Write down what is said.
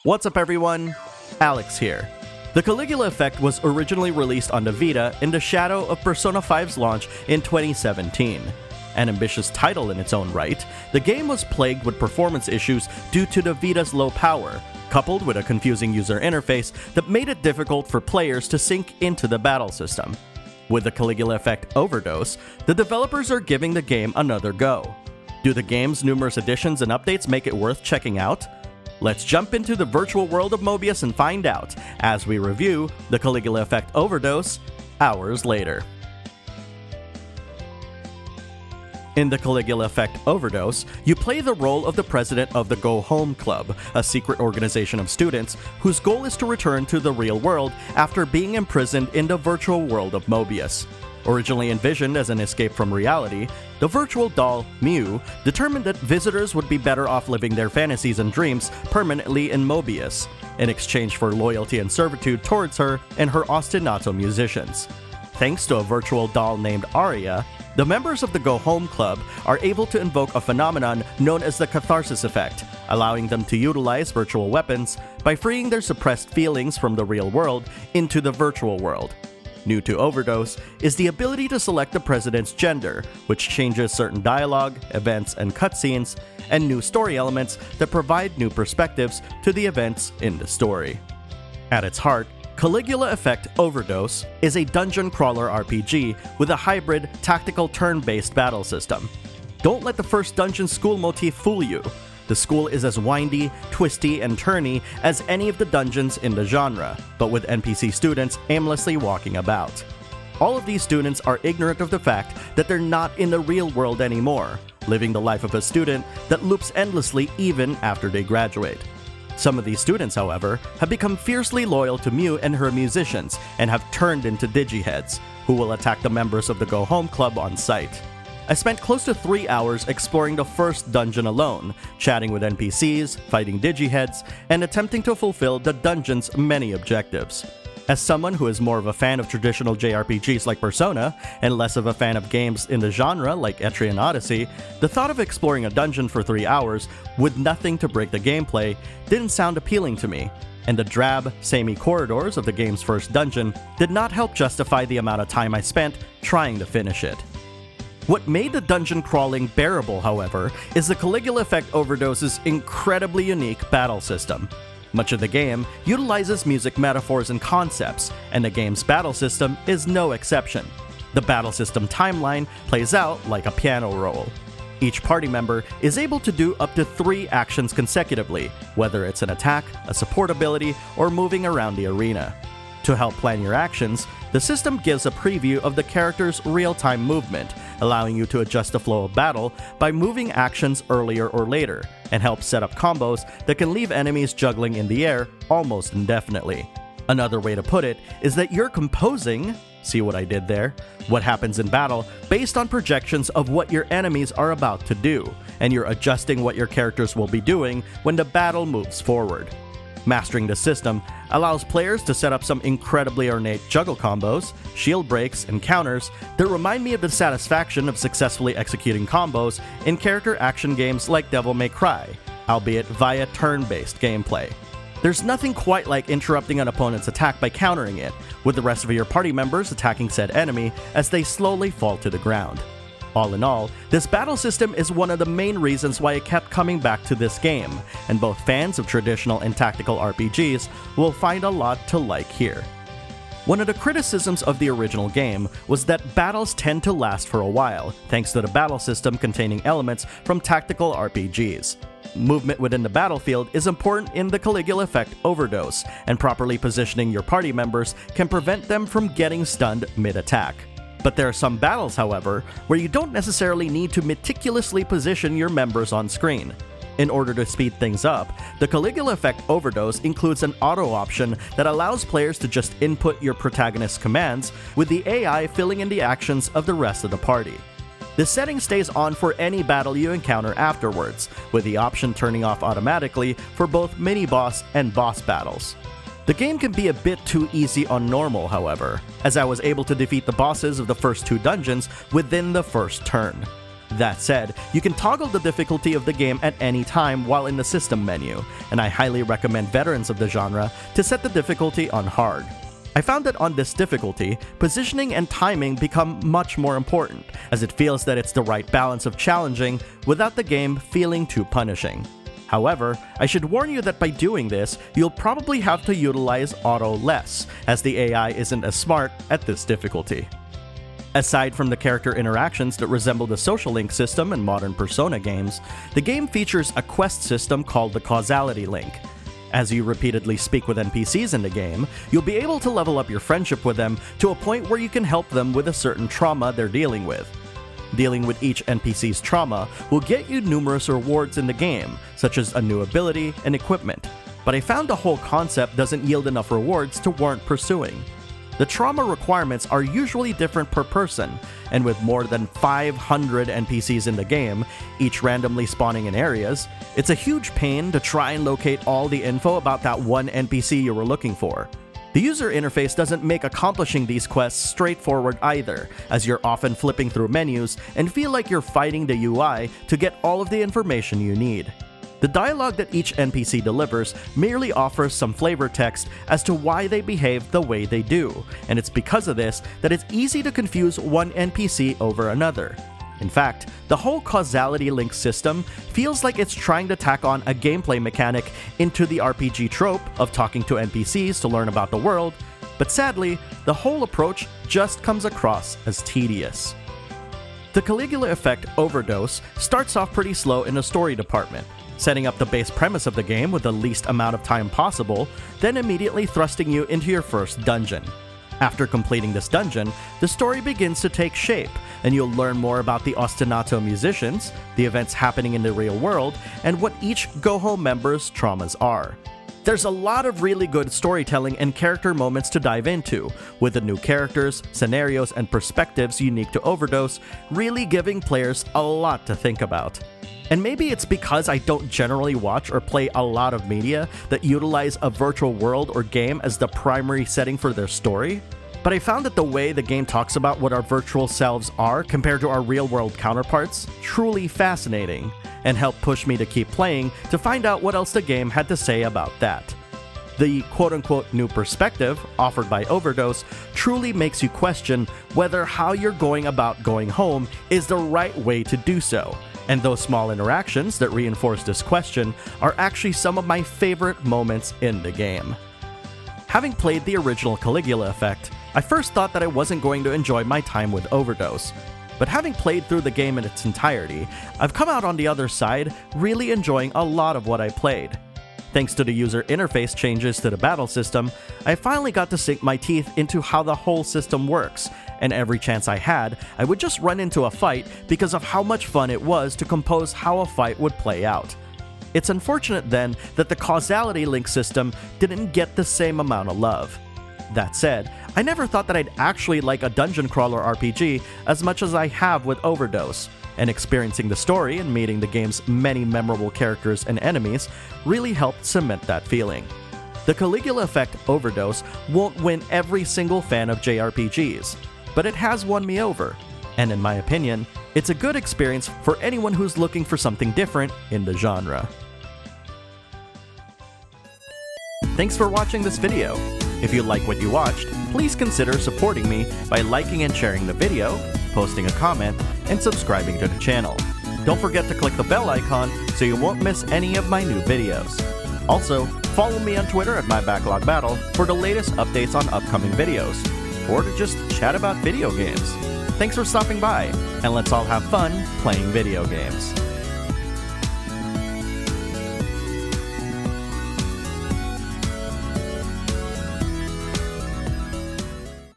What's up everyone? Alex here. The Caligula Effect was originally released on the Vita in the shadow of Persona 5's launch in 2017. An ambitious title in its own right, the game was plagued with performance issues due to the Vita's low power, coupled with a confusing user interface that made it difficult for players to sync into the battle system. With the Caligula Effect Overdose, the developers are giving the game another go. Do the game's numerous additions and updates make it worth checking out? Let's jump into the virtual world of Mobius and find out, as we review the Caligula Effect Overdose hours later. In the Caligula Effect Overdose, you play the role of the president of the Go Home Club, a secret organization of students whose goal is to return to the real world after being imprisoned in the virtual world of Mobius. Originally envisioned as an escape from reality, the virtual doll, Mew, determined that visitors would be better off living their fantasies and dreams permanently in Mobius, in exchange for loyalty and servitude towards her and her ostinato musicians. Thanks to a virtual doll named Aria, the members of the Go Home Club are able to invoke a phenomenon known as the Catharsis Effect, allowing them to utilize virtual weapons by freeing their suppressed feelings from the real world into the virtual world. New to Overdose is the ability to select the president's gender, which changes certain dialogue, events, and cutscenes, and new story elements that provide new perspectives to the events in the story. At its heart, Caligula Effect Overdose is a dungeon crawler RPG with a hybrid, tactical turn-based battle system. Don't let the first dungeon school motif fool you. The school is as windy, twisty, and turny as any of the dungeons in the genre, but with NPC students aimlessly walking about. All of these students are ignorant of the fact that they're not in the real world anymore, living the life of a student that loops endlessly even after they graduate. Some of these students, however, have become fiercely loyal to Mew and her musicians and have turned into digiheads, who will attack the members of the Go Home Club on sight. I spent close to 3 hours exploring the first dungeon alone, chatting with NPCs, fighting digiheads, and attempting to fulfill the dungeon's many objectives. As someone who is more of a fan of traditional JRPGs like Persona, and less of a fan of games in the genre like Etrian Odyssey, the thought of exploring a dungeon for 3 hours with nothing to break the gameplay didn't sound appealing to me, and the drab, samey corridors of the game's first dungeon did not help justify the amount of time I spent trying to finish it. What made the dungeon crawling bearable, however, is the Caligula Effect Overdose's incredibly unique battle system. Much of the game utilizes music metaphors and concepts, and the game's battle system is no exception. The battle system timeline plays out like a piano roll. Each party member is able to do up to 3 actions consecutively, whether it's an attack, a support ability, or moving around the arena. To help plan your actions, the system gives a preview of the character's real-time movement, allowing you to adjust the flow of battle by moving actions earlier or later, and help set up combos that can leave enemies juggling in the air almost indefinitely. Another way to put it is that you're composing, see what I did there, what happens in battle based on projections of what your enemies are about to do, and you're adjusting what your characters will be doing when the battle moves forward. Mastering the system allows players to set up some incredibly ornate juggle combos, shield breaks, and counters that remind me of the satisfaction of successfully executing combos in character action games like Devil May Cry, albeit via turn-based gameplay. There's nothing quite like interrupting an opponent's attack by countering it, with the rest of your party members attacking said enemy as they slowly fall to the ground. All in all, this battle system is one of the main reasons why I kept coming back to this game, and both fans of traditional and tactical RPGs will find a lot to like here. One of the criticisms of the original game was that battles tend to last for a while, thanks to the battle system containing elements from tactical RPGs. Movement within the battlefield is important in the Caligula Effect Overdose, and properly positioning your party members can prevent them from getting stunned mid-attack. But there are some battles, however, where you don't necessarily need to meticulously position your members on screen. In order to speed things up, the Caligula Effect Overdose includes an auto option that allows players to just input your protagonist's commands, with the AI filling in the actions of the rest of the party. The setting stays on for any battle you encounter afterwards, with the option turning off automatically for both mini-boss and boss battles. The game can be a bit too easy on normal, however, as I was able to defeat the bosses of the first 2 dungeons within the first turn. That said, you can toggle the difficulty of the game at any time while in the system menu, and I highly recommend veterans of the genre to set the difficulty on hard. I found that on this difficulty, positioning and timing become much more important, as it feels that it's the right balance of challenging without the game feeling too punishing. However, I should warn you that by doing this, you'll probably have to utilize auto less, as the AI isn't as smart at this difficulty. Aside from the character interactions that resemble the social link system in modern Persona games, the game features a quest system called the Causality link. As you repeatedly speak with NPCs in the game, you'll be able to level up your friendship with them to a point where you can help them with a certain trauma they're dealing with. Dealing with each NPC's trauma will get you numerous rewards in the game, such as a new ability and equipment, but I found the whole concept doesn't yield enough rewards to warrant pursuing. The trauma requirements are usually different per person, and with more than 500 NPCs in the game, each randomly spawning in areas, it's a huge pain to try and locate all the info about that one NPC you were looking for. The user interface doesn't make accomplishing these quests straightforward either, as you're often flipping through menus and feel like you're fighting the UI to get all of the information you need. The dialogue that each NPC delivers merely offers some flavor text as to why they behave the way they do, and it's because of this that it's easy to confuse one NPC over another. In fact, the whole Causality link system feels like it's trying to tack on a gameplay mechanic into the RPG trope of talking to NPCs to learn about the world, but sadly, the whole approach just comes across as tedious. The Caligula Effect Overdose starts off pretty slow in the story department, setting up the base premise of the game with the least amount of time possible, then immediately thrusting you into your first dungeon. After completing this dungeon, the story begins to take shape, and you'll learn more about the ostinato musicians, the events happening in the real world, and what each Go Home member's traumas are. There's a lot of really good storytelling and character moments to dive into, with the new characters, scenarios, and perspectives unique to Overdose really giving players a lot to think about. And maybe it's because I don't generally watch or play a lot of media that utilize a virtual world or game as the primary setting for their story, but I found that the way the game talks about what our virtual selves are compared to our real-world counterparts truly fascinating, and helped push me to keep playing to find out what else the game had to say about that. The quote-unquote new perspective offered by Overdose truly makes you question whether how you're going about going home is the right way to do so, and those small interactions that reinforce this question are actually some of my favorite moments in the game. Having played the original Caligula Effect, I first thought that I wasn't going to enjoy my time with Overdose, but having played through the game in its entirety, I've come out on the other side really enjoying a lot of what I played. Thanks to the user interface changes to the battle system, I finally got to sink my teeth into how the whole system works, and every chance I had, I would just run into a fight because of how much fun it was to compose how a fight would play out. It's unfortunate then that the Causality link system didn't get the same amount of love. That said, I never thought that I'd actually like a dungeon crawler RPG as much as I have with Overdose, and experiencing the story and meeting the game's many memorable characters and enemies really helped cement that feeling. The Caligula Effect Overdose won't win every single fan of JRPGs, but it has won me over, and in my opinion, it's a good experience for anyone who's looking for something different in the genre. Thanks for watching this video. If you like what you watched, please consider supporting me by liking and sharing the video, posting a comment, and subscribing to the channel. Don't forget to click the bell icon so you won't miss any of my new videos. Also, follow me on Twitter at MyBacklogBattle for the latest updates on upcoming videos, or to just chat about video games. Thanks for stopping by, and let's all have fun playing video games.